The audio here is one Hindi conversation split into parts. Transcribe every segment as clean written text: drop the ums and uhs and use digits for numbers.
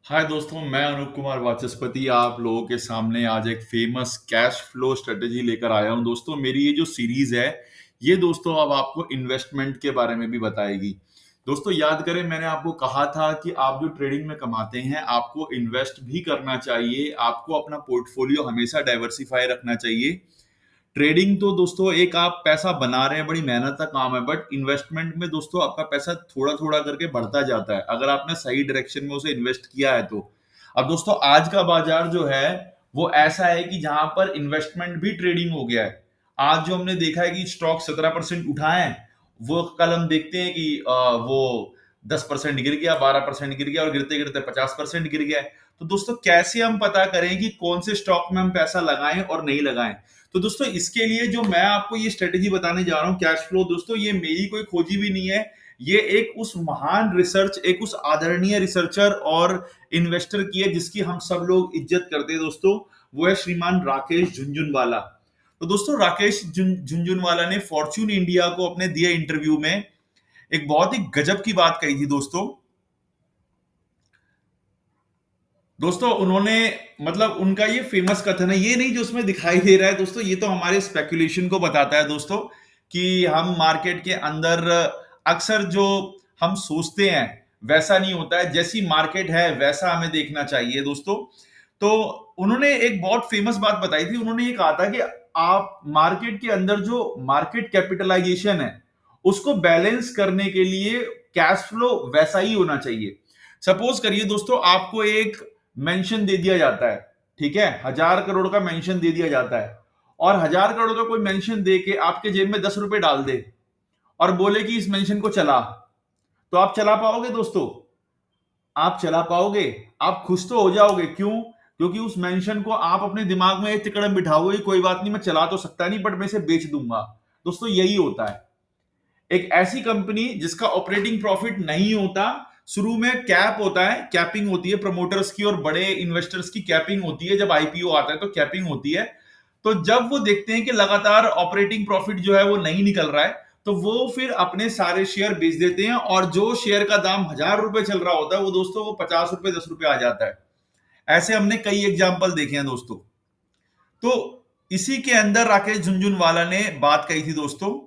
हाय दोस्तों, मैं अनूप कुमार वाचस्पति आप लोगों के सामने आज एक फेमस कैश फ्लो स्ट्रेटेजी लेकर आया हूं। दोस्तों, मेरी ये जो सीरीज है, ये दोस्तों अब आपको इन्वेस्टमेंट के बारे में भी बताएगी। दोस्तों, याद करें, मैंने आपको कहा था कि आप जो ट्रेडिंग में कमाते हैं, आपको इन्वेस्ट भी करना चाहिए। आपको अपना पोर्टफोलियो हमेशा डाइवर्सिफाई रखना चाहिए। ट्रेडिंग तो दोस्तों एक आप पैसा बना रहे हैं, बड़ी मेहनत का काम है, बट इन्वेस्टमेंट में दोस्तों आपका पैसा थोड़ा थोड़ा करके बढ़ता जाता है, अगर आपने सही डायरेक्शन में उसे इन्वेस्ट किया है तो। अब दोस्तों, आज का बाजार जो है वो ऐसा है कि जहां पर इन्वेस्टमेंट भी ट्रेडिंग हो गया है। आज जो हमने देखा है कि स्टॉक 17% उठाए हैं, वो कल हम देखते हैं कि वो 10% गिर गया, 12% गिर गया, और गिरते गिरते 50% गिर गया है। तो दोस्तों, कैसे हम पता करें कि कौन से स्टॉक में हम पैसा लगाएं और नहीं लगाएं? तो दोस्तों, इसके लिए जो मैं आपको ये स्ट्रेटेजी बताने जा रहा हूं, कैश फ्लो, दोस्तों ये मेरी कोई खोजी भी नहीं है। ये एक उस महान रिसर्च, एक उस आदरणीय रिसर्चर और इन्वेस्टर की है जिसकी हम सब लोग इज्जत करते हैं दोस्तों। वो है श्रीमान राकेश झुनझुनवाला। तो दोस्तों, राकेश झुनझुनवाला ने फॉर्च्यून इंडिया को अपने दिए इंटरव्यू में एक बहुत ही गजब की बात कही थी दोस्तों। दोस्तों, उन्होंने, मतलब उनका ये फेमस कथन है, ये नहीं जो उसमें दिखाई दे रहा है दोस्तों, ये तो हमारे स्पेकुलेशन को बताता है दोस्तों, कि हम मार्केट के अंदर अक्सर जो हम सोचते हैं वैसा नहीं होता है। जैसी मार्केट है वैसा हमें देखना चाहिए दोस्तों। तो उन्होंने एक बहुत फेमस बात बताई थी। उन्होंने ये कहा था कि आप मार्केट के अंदर जो मार्केट कैपिटलाइजेशन है उसको बैलेंस करने के लिए कैश फ्लो वैसा ही होना चाहिए। सपोज करिए दोस्तों, आपको एक मेंशन दे दिया जाता है, ठीक है, 1,000 करोड़ का मेंशन दे दिया जाता है, और 1,000 करोड़ का कोई मेंशन दे के आपके जेब में 10 रुपए डाल दे और बोले कि इस मेंशन को चला, तो आप चला पाओगे दोस्तों? आप चला पाओगे? आप खुश तो हो जाओगे, क्यों? क्योंकि उस मेंशन को आप अपने दिमाग में एक तिकड़म बिठाओगे, कोई बात नहीं, मैं चला तो सकता नहीं, बट मैं इसे बेच दूंगा। दोस्तों, यही होता है। एक ऐसी कंपनी जिसका ऑपरेटिंग प्रॉफिट नहीं होता, शुरू में कैप होता है, कैपिंग होती है प्रमोटर्स की और बड़े इन्वेस्टर्स की कैपिंग होती है। जब आईपीओ आता है तो कैपिंग होती है। तो जब वो देखते हैं कि लगातार ऑपरेटिंग प्रॉफिट जो है वो नहीं निकल रहा है, तो वो फिर अपने सारे शेयर बेच देते हैं, और जो शेयर का दाम 1,000 रुपए चल रहा होता है वो दोस्तों वो 50 रुपए, 10 रुपए आ जाता है। ऐसे हमने कई एग्जाम्पल देखे हैं दोस्तों। तो इसी के अंदर राकेश झुनझुनवाला ने बात कही थी दोस्तों।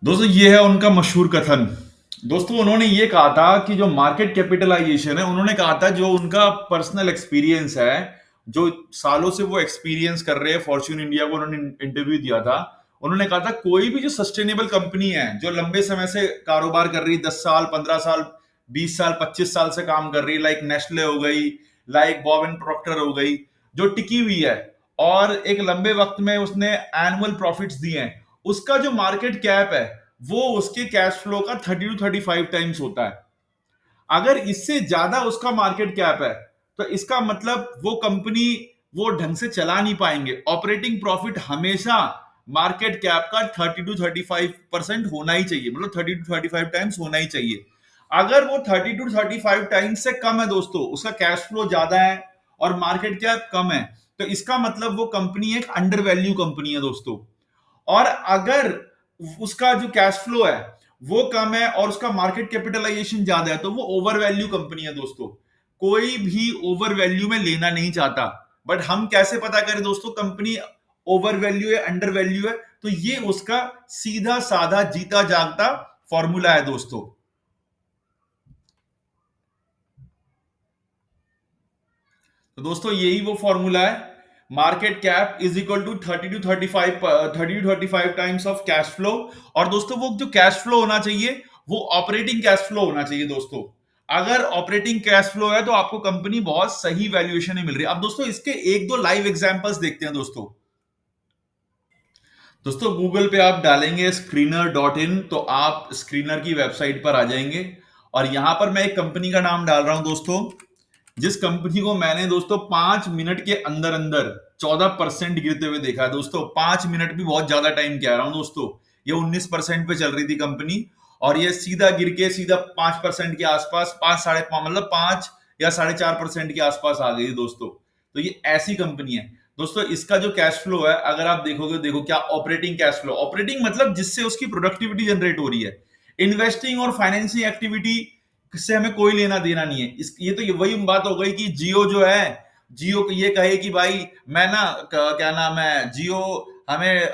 दोस्तों, ये है उनका मशहूर कथन। दोस्तों, उन्होंने ये कहा था कि जो मार्केट कैपिटलाइजेशन है, उन्होंने कहा था जो उनका पर्सनल एक्सपीरियंस है, जो सालों से वो एक्सपीरियंस कर रहे हैं, फॉर्च्यून इंडिया को उन्होंने इंटरव्यू दिया था। उन्होंने कहा था कोई भी जो सस्टेनेबल कंपनी है, जो लंबे समय से कारोबार कर रही है, 10 साल, 15 साल, 20 साल, 25 साल से काम कर रही है, लाइक नेस्ले हो गई, लाइक बॉब एंड प्रॉक्टर हो गई, जो टिकी हुई है और एक लंबे वक्त में उसने एनुअल प्रॉफिट्स दिए हैं, उसका जो मार्केट कैप है वो उसके कैश फ्लो का 30 to 35 टाइम्स होता है। अगर इससे ज्यादा उसका मार्केट कैप है, तो इसका मतलब वो कंपनी वो ढंग से चला नहीं पाएंगे। ऑपरेटिंग प्रॉफिट हमेशा मार्केट कैप का 30 to 35% होना ही चाहिए, मतलब 30 to 35 टाइम्स होना ही चाहिए। अगर वो 30 to 35 टाइम्स से कम है दोस्तों, उसका कैश फ्लो ज्यादा है और मार्केट कैप कम है, तो इसका मतलब वो कंपनी एक अंडर वैल्यू कंपनी है दोस्तों। और अगर उसका जो कैश फ्लो है वो कम है और उसका मार्केट कैपिटलाइजेशन ज्यादा है, तो वो ओवर वैल्यू कंपनी है दोस्तों। कोई भी ओवर वैल्यू में लेना नहीं चाहता, बट हम कैसे पता करें दोस्तों कंपनी ओवर वैल्यू है, अंडर वैल्यू है? तो ये उसका सीधा साधा जीता जागता फॉर्मूला है दोस्तों। तो दोस्तों, यही वो फॉर्मूला है। Market cap is equal to 30 to 35 times of cash flow. और दोस्तों, वो जो कैश फ्लो होना चाहिए वो ऑपरेटिंग कैश फ्लो होना चाहिए दोस्तों। अगर ऑपरेटिंग कैश फ्लो है तो आपको कंपनी बहुत सही वैल्यूएशन ही मिल रही है। अब दोस्तों, इसके एक दो लाइव एग्जांपल्स देखते हैं दोस्तों। दोस्तों, गूगल पे आप डालेंगे screener.in, तो आप स्क्रीनर की वेबसाइट पर आ जाएंगे, और यहां पर मैं एक कंपनी का नाम डाल रहा हूं दोस्तों, जिस कंपनी को मैंने दोस्तों 5 मिनट के अंदर अंदर 14% गिरते हुए देखा है दोस्तों। 5 मिनट भी बहुत ज्यादा टाइम कह रहा हूं दोस्तों। ये 19% पे चल रही थी कंपनी, और ये सीधा गिर के सीधा 5% के आसपास, 5, 5.5, मतलब 5 या 4.5% के आसपास आ गई दोस्तों। तो ये ऐसी कंपनी है दोस्तों। इसका जो कैश फ्लो है अगर आप देखोगे, देखो क्या ऑपरेटिंग कैश फ्लो, ऑपरेटिंग मतलब जिससे उसकी प्रोडक्टिविटी जनरेट हो रही है। इन्वेस्टिंग और फाइनेंसिंग एक्टिविटी इससे हमें कोई लेना देना नहीं है। ये तो वही बात हो गई कि जियो जो है, जियो ये कहे कि भाई मैं ना क्या नाम है, जियो हमें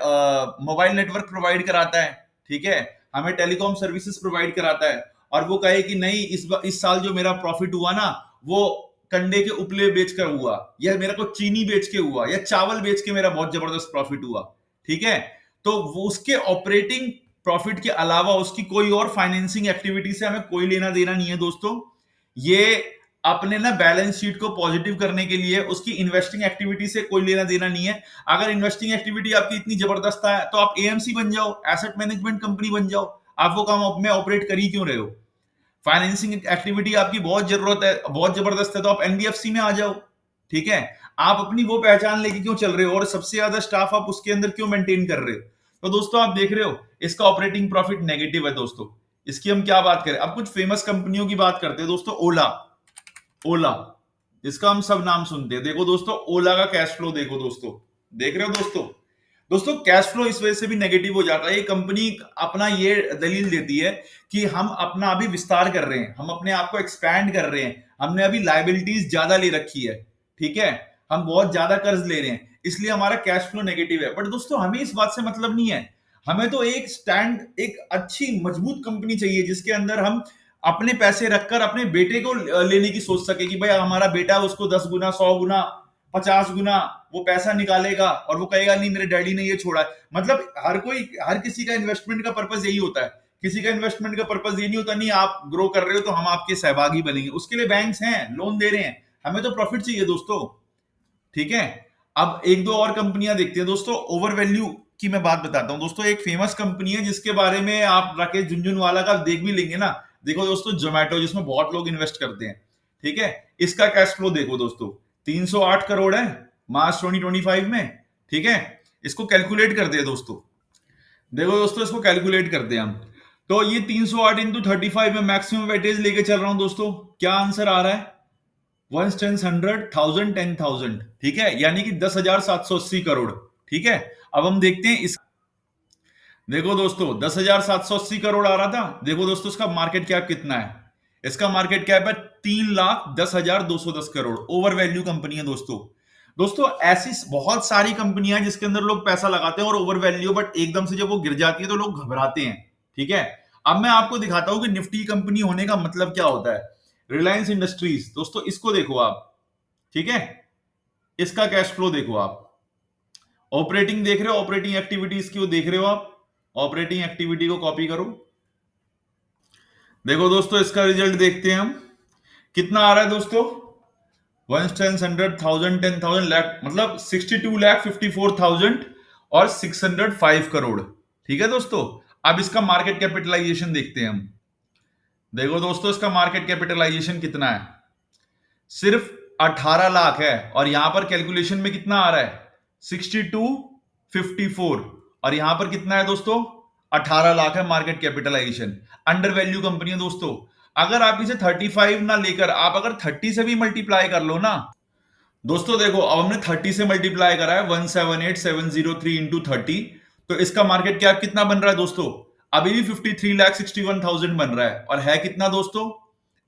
मोबाइल नेटवर्क प्रोवाइड कराता है, ठीक है, हमें टेलीकॉम सर्विसेज प्रोवाइड कराता है, और वो कहे कि नहीं इस साल जो मेरा प्रॉफिट हुआ ना वो कंडे के उपले बेच कर हुआ, या मेरे को चीनी बेच के हुआ, या चावल बेच के मेरा बहुत जबरदस्त प्रॉफिट हुआ, ठीक है। तो वो उसके ऑपरेटिंग प्रॉफिट के अलावा उसकी कोई और फाइनेंसिंग एक्टिविटी से हमें कोई लेना देना नहीं है दोस्तों। ये अपने ना बैलेंस शीट को पॉजिटिव करने के लिए उसकी इन्वेस्टिंग एक्टिविटी से कोई लेना देना नहीं है। अगर इन्वेस्टिंग एक्टिविटी आपकी इतनी जबरदस्त है तो आप एएमसी बन जाओ, एसेट मैनेजमेंट कंपनी बन जाओ। आप वो काम में ऑपरेट कर ही क्यों रहे हो? फाइनेंसिंग एक्टिविटी आपकी बहुत जरूरत है, बहुत जबरदस्त है, तो आप एनबीएफसी में आ जाओ, ठीक है। आप अपनी वो पहचान लेके क्यों चल रहे हो और सबसे ज्यादा स्टाफ आप उसके अंदर क्यों मेंटेन कर रहे हो? तो दोस्तों आप देख रहे हो इसका ऑपरेटिंग प्रॉफिट नेगेटिव है दोस्तों। इसकी हम क्या बात करें, अब कुछ फेमस कंपनियों की बात करते हैं दोस्तों। ओला, ओला जिसका हम सब नाम सुनते हैं। देखो दोस्तों ओला का कैश फ्लो देखो दोस्तों, देख रहे हो दोस्तों? दोस्तों कैश फ्लो इस वजह से भी नेगेटिव हो जाता है। ये कंपनी अपना ये दलील देती है कि हम अपना अभी विस्तार कर रहे हैं, हम अपने आप को एक्सपैंड कर रहे हैं, हमने अभी लाइबिलिटीज ज्यादा ले रखी है, ठीक है, हम बहुत ज्यादा कर्ज ले रहे हैं, इसलिए हमारा कैश फ्लो नेगेटिव है। बट दोस्तों हमें इस बात से मतलब नहीं है, हमें तो एक अच्छी मजबूत कंपनी चाहिए जिसके अंदर हम अपने पैसे रखकर अपने बेटे को लेने की सोच सके कि भाई हमारा बेटा उसको 10 गुना 100 गुना 50 गुना वो पैसा निकालेगा और वो कहेगा नहीं मेरे डैडी ने ये छोड़ा है। मतलब हर किसी का इन्वेस्टमेंट का पर्पज यही होता है। किसी का इन्वेस्टमेंट का पर्पज ये नहीं होता नहीं आप ग्रो कर रहे हो तो हम आपके सहभागी बनेंगे, उसके लिए बैंक्स हैं, लोन दे रहे हैं, हमें तो प्रॉफिट चाहिए दोस्तों, ठीक है। अब एक दो और कंपनियां देखते हैं दोस्तों। ओवर वैल्यू की मैं बात बताता हूं दोस्तों। एक फेमस कंपनी है जिसके बारे में आप राकेश झुनझुनवाला का देख भी लेंगे ना। देखो दोस्तों जोमेटो, जिसमें बहुत लोग इन्वेस्ट करते हैं, ठीक है। इसका कैश फ्लो देखो दोस्तों, 308 करोड़ है मार्च 2025 में, ठीक है। इसको कैलकुलेट करते हैं दोस्तों, देखो दोस्तों इसको कैलकुलेट करते हैं हम। तो ये 308 इंटू 35 में मैक्सिमम वेटेज लेके चल रहा हूं दोस्तों। क्या आंसर आ रहा है? 1 100 1000 10,000, ठीक है, यानी कि 10,780 करोड़, ठीक है। अब हम देखते हैं इस, देखो दोस्तों 10,780 करोड़ आ रहा था। देखो दोस्तों इसका मार्केट कैप कितना है? इसका मार्केट कैप है 3,10,210 करोड़। ओवर वैल्यू कंपनी है दोस्तों। दोस्तों ऐसी बहुत सारी कंपनियां हैं जिसके अंदर लोग पैसा लगाते हैं और ओवर वैल्यू, बट एकदम से जब वो गिर जाती है तो लोग घबराते हैं, ठीक है। अब मैं आपको दिखाता हूं कि निफ्टी कंपनी होने का मतलब क्या होता है। रिलायंस इंडस्ट्रीज दोस्तों, इसको देखो आप, ठीक है, इसका कैश फ्लो देखो आप, ऑपरेटिंग देख रहे हो, ऑपरेटिंग एक्टिविटीज की वो देख रहे हो आप, ऑपरेटिंग एक्टिविटी को कॉपी करो। देखो दोस्तों इसका रिजल्ट देखते हैं हम, कितना आ रहा है दोस्तों? 1 10,000 लाख, मतलब 62,54,000 और 605 करोड़, ठीक है दोस्तों। अब इसका मार्केट कैपिटलाइजेशन देखते हैं हम। देखो दोस्तों इसका मार्केट कैपिटलाइजेशन कितना है? सिर्फ 18 लाख है, और यहां पर कैलकुलेशन में कितना आ रहा है? 6254, और यहां पर कितना है दोस्तों? 18 लाख है market capitalisation. Under value company है दोस्तों। अगर आप इसे 35 ना लेकर आप अगर 30 से भी मल्टीप्लाई कर लो ना दोस्तों, देखो अब हमने 30 से मल्टीप्लाई करा है, 178,703 इंटू 30, तो इसका मार्केट कैप कितना बन रहा है दोस्तों? अभी भी 53,61,000 बन रहा है, और है कितना दोस्तों?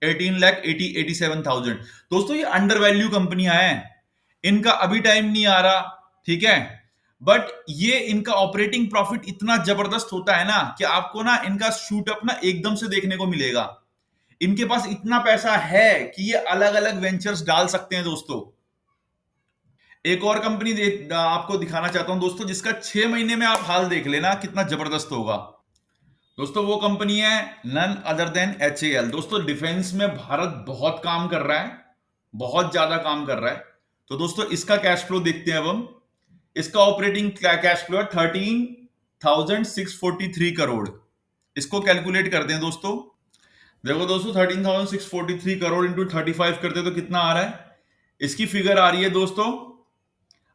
18,87,000। दोस्तों ये अंडर वैल्यू कंपनियां हैं, इनका अभी टाइम नहीं आ रहा, ठीक है, बट ये इनका ऑपरेटिंग प्रॉफिट इतना जबरदस्त होता है ना कि आपको ना इनका शूट अप ना एकदम से देखने को मिलेगा। इनके पास इतना पैसा है कि ये अलग अलग वेंचर्स डाल सकते हैं दोस्तों। एक और कंपनी आपको दिखाना चाहता हूं दोस्तों, जिसका 6 महीने में आप हाल देख लेना कितना जबरदस्त होगा। दोस्तों वो कंपनी है नन अदर देन HAL। दोस्तों डिफेंस में भारत बहुत काम कर रहा है, बहुत ज्यादा काम कर रहा है। तो दोस्तों इसका कैश फ्लो देखते हैं अब हम। इसका ऑपरेटिंग कैश फ्लो है 13,643 करोड़। इसको कैलकुलेट करते हैं दोस्तों। देखो दोस्तों 13,643 करोड़ इंटू 35 करते हैं तो कितना आ रहा है? इसकी फिगर आ रही है दोस्तों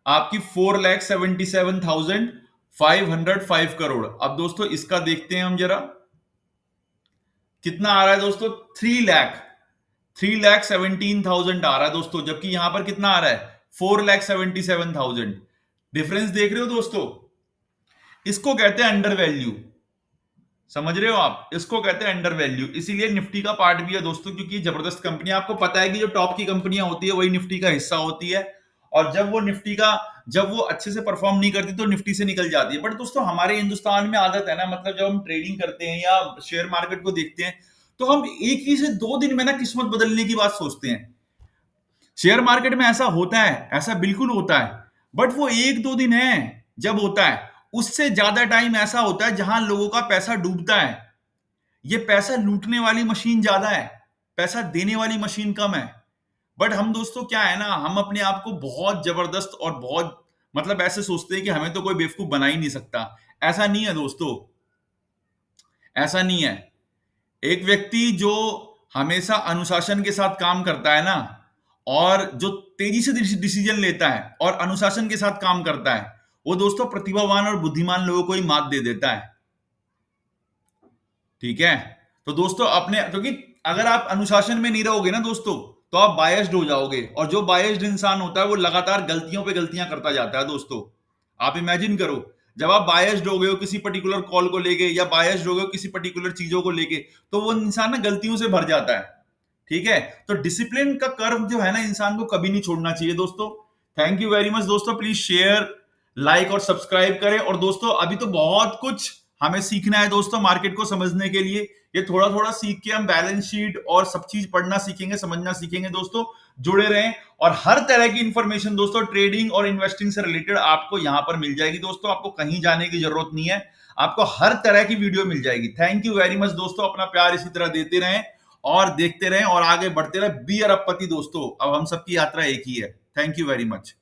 आपकी 4,77,505 करोड़। अब दोस्तों इसका देखते हैं हम जरा, कितना आ रहा है दोस्तों? 3,17,000 आ रहा है दोस्तों, जबकि यहां पर कितना आ रहा है? 4,77,000। डिफरेंस देख रहे हो दोस्तों? इसको कहते हैं अंडर वैल्यू। समझ रहे हो आप? इसको कहते हैं अंडर वैल्यू। इसीलिए निफ्टी का पार्ट भी है दोस्तों, क्योंकि जबरदस्त कंपनी, आपको पता है कि जो टॉप की कंपनियां होती है वही निफ्टी का हिस्सा होती है। और जब वो अच्छे से परफॉर्म नहीं करती तो निफ्टी से निकल जाती है। बट दोस्तों हमारे हिंदुस्तान में आदत है ना, मतलब जब हम ट्रेडिंग करते हैं या शेयर मार्केट को देखते हैं, तो हम एक ही से 2 दिन में ना किस्मत बदलने की बात सोचते हैं। शेयर मार्केट में ऐसा होता है, ऐसा बिल्कुल होता है, बट वो 1-2 दिन है जब होता है। उससे ज्यादा टाइम ऐसा होता है जहां लोगों का पैसा डूबता है। ये पैसा लूटने वाली मशीन ज्यादा है, पैसा देने वाली मशीन कम है। बट हम दोस्तों क्या है ना, हम अपने आप को बहुत जबरदस्त और बहुत मतलब ऐसे सोचते हैं कि हमें तो कोई बेवकूफ बना ही नहीं सकता। ऐसा नहीं है दोस्तों, ऐसा नहीं है। एक व्यक्ति जो हमेशा अनुशासन के साथ काम करता है ना, और जो तेजी से डिसीजन लेता है और अनुशासन के साथ काम करता है, वो दोस्तों प्रतिभावान और बुद्धिमान लोगों को ही मात दे देता है। ठीक है? तो दोस्तों अपने, क्योंकि अगर आप अनुशासन में नहीं रहोगे ना दोस्तों, तो आप बायस्ड हो जाओगे, और जो बायस्ड इंसान होता है वो लगातार गलतियों पे गलतियां करता जाता है दोस्तों। आप इमेजिन करो, जब आप बायस्ड हो गए हो किसी पर्टिकुलर कॉल को लेके, या बायस्ड हो गए हो किसी पर्टिकुलर चीजों को लेके, तो वो इंसान ना गलतियों से भर जाता है। ठीक है? तो डिसिप्लिन का कर्व जो है ना, इंसान को कभी नहीं छोड़ना चाहिए दोस्तों। थैंक यू वेरी मच दोस्तों। प्लीज शेयर, लाइक और सब्सक्राइब करें। और दोस्तों अभी तो बहुत कुछ हमें सीखना है दोस्तों मार्केट को समझने के लिए। ये थोड़ा थोड़ा सीख के हम बैलेंस शीट और सब चीज पढ़ना सीखेंगे, समझना सीखेंगे दोस्तों। जुड़े रहें, और हर तरह की इंफॉर्मेशन दोस्तों ट्रेडिंग और इन्वेस्टिंग से रिलेटेड आपको यहां पर मिल जाएगी दोस्तों। आपको कहीं जाने की जरूरत नहीं है, आपको हर तरह की वीडियो मिल जाएगी। थैंक यू वेरी मच दोस्तों। अपना प्यार इसी तरह देते रहें और देखते रहें और आगे बढ़ते रहें। बी अरबपति दोस्तों, अब हम सबकी यात्रा एक ही है। Thank you very much.